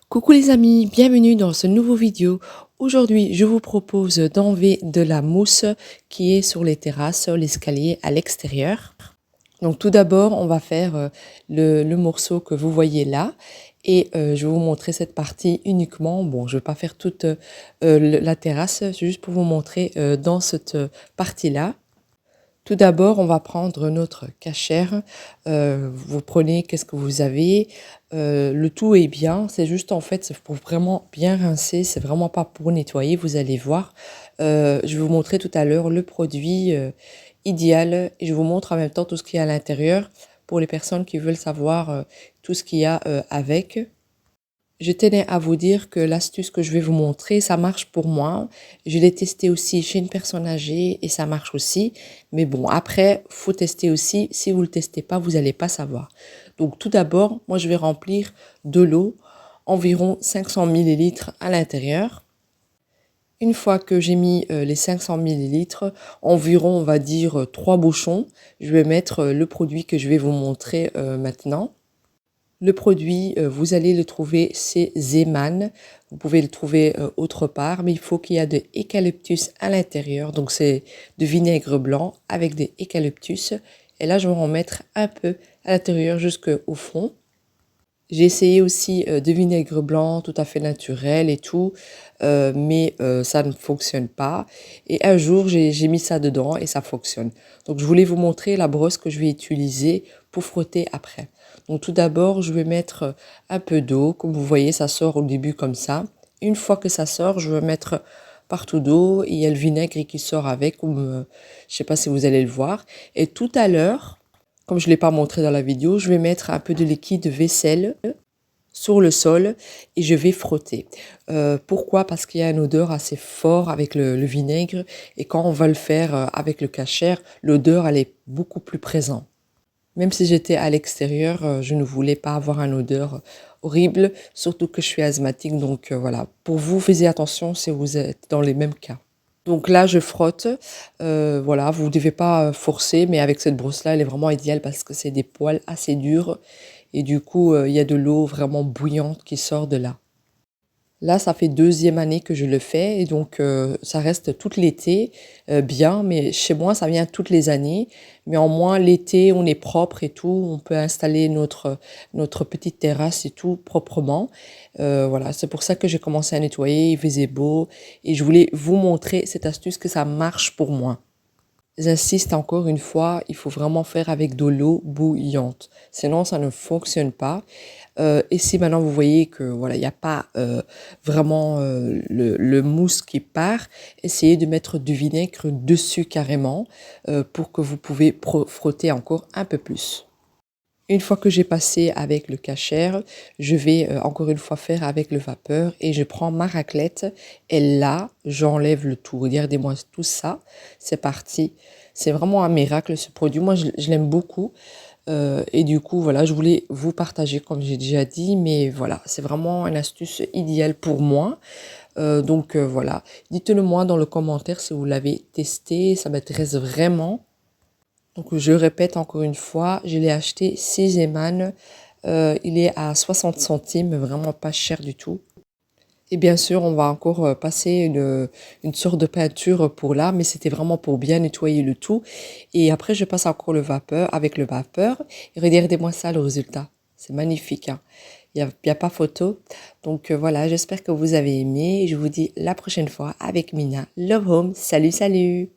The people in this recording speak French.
Coucou les amis, bienvenue dans ce nouveau vidéo. Aujourd'hui, je vous propose d'enlever de la mousse qui est sur les terrasses, sur l'escalier à l'extérieur. Donc tout d'abord, on va faire le morceau que vous voyez là et je vais vous montrer cette partie uniquement. Bon, je ne vais pas faire toute la terrasse, c'est juste pour vous montrer dans cette partie-là. Tout d'abord, on va prendre notre cachère. Vous prenez, qu'est-ce que vous avez? Le tout est bien. C'est juste en fait, c'est pour vraiment bien rincer. C'est vraiment pas pour nettoyer. Vous allez voir. Je vais vous montrer tout à l'heure le produit idéal et je vous montre en même temps tout ce qu'il y a à l'intérieur pour les personnes qui veulent savoir tout ce qu'il y a avec. Je tenais à vous dire que l'astuce que je vais vous montrer, ça marche pour moi. Je l'ai testé aussi chez une personne âgée et ça marche aussi. Mais bon, après, faut tester aussi. Si vous le testez pas, vous n'allez pas savoir. Donc tout d'abord, moi je vais remplir de l'eau, environ 500 millilitres à l'intérieur. Une fois que j'ai mis les 500 millilitres, environ on va dire 3 bouchons, je vais mettre le produit que je vais vous montrer maintenant. Le produit, vous allez le trouver chez Zeeman. Vous pouvez le trouver autre part, mais il faut qu'il y ait de eucalyptus à l'intérieur. Donc, c'est de vinaigre blanc avec des eucalyptus. Et là, je vais en mettre un peu à l'intérieur jusqu'au fond. J'ai essayé aussi de vinaigre blanc tout à fait naturel et tout, mais ça ne fonctionne pas. Et un jour, j'ai mis ça dedans et ça fonctionne. Donc, je voulais vous montrer la brosse que je vais utiliser pour frotter après. Donc, tout d'abord, je vais mettre un peu d'eau. Comme vous voyez, ça sort au début comme ça. Une fois que ça sort, je vais mettre partout d'eau et il y a le vinaigre qui sort avec, comme je sais pas si vous allez le voir. Et tout à l'heure, comme je ne l'ai pas montré dans la vidéo, je vais mettre un peu de liquide vaisselle sur le sol et je vais frotter. Pourquoi? Parce qu'il y a une odeur assez forte avec le vinaigre et quand on va le faire avec le cachère, l'odeur elle est beaucoup plus présente. Même si j'étais à l'extérieur, je ne voulais pas avoir une odeur horrible, surtout que je suis asthmatique. Donc voilà, pour vous, faites attention si vous êtes dans les mêmes cas. Donc là, je frotte. Voilà, vous ne devez pas forcer, mais avec cette brosse-là, elle est vraiment idéale parce que c'est des poils assez durs. Et du coup, il y a de l'eau vraiment bouillante qui sort de là. Là, ça fait 2e année que je le fais et donc ça reste tout l'été bien, mais chez moi, ça vient toutes les années. Mais en moins, l'été, on est propre et tout, on peut installer notre petite terrasse et tout proprement. Voilà, c'est pour ça que j'ai commencé à nettoyer, il faisait beau et je voulais vous montrer cette astuce que ça marche pour moi. J'insiste encore une fois, il faut vraiment faire avec de l'eau bouillante, sinon ça ne fonctionne pas. Et si maintenant vous voyez que voilà, il n'y a pas vraiment le mousse qui part, essayez de mettre du vinaigre dessus carrément pour que vous pouvez frotter encore un peu plus. Une fois que j'ai passé avec le cachère, je vais encore une fois faire avec le vapeur et je prends ma raclette et là, j'enlève le tout. Regardez-moi tout ça, c'est parti. C'est vraiment un miracle ce produit. Moi, je l'aime beaucoup. Et du coup, voilà, je voulais vous partager comme j'ai déjà dit, mais voilà, c'est vraiment une astuce idéale pour moi. Donc voilà, dites-le moi dans le commentaire si vous l'avez testé, ça m'intéresse vraiment. Donc je répète encore une fois, je l'ai acheté chez Zeeman. Il est à 60 centimes, vraiment pas cher du tout. Et bien sûr, on va encore passer une sorte de peinture pour là, mais c'était vraiment pour bien nettoyer le tout. Et après, je passe encore le vapeur avec le vapeur. Et regardez-moi ça, le résultat. C'est magnifique, hein. Il y a pas photo. Donc voilà, j'espère que vous avez aimé. Je vous dis la prochaine fois avec Mina. Love Home. Salut, salut!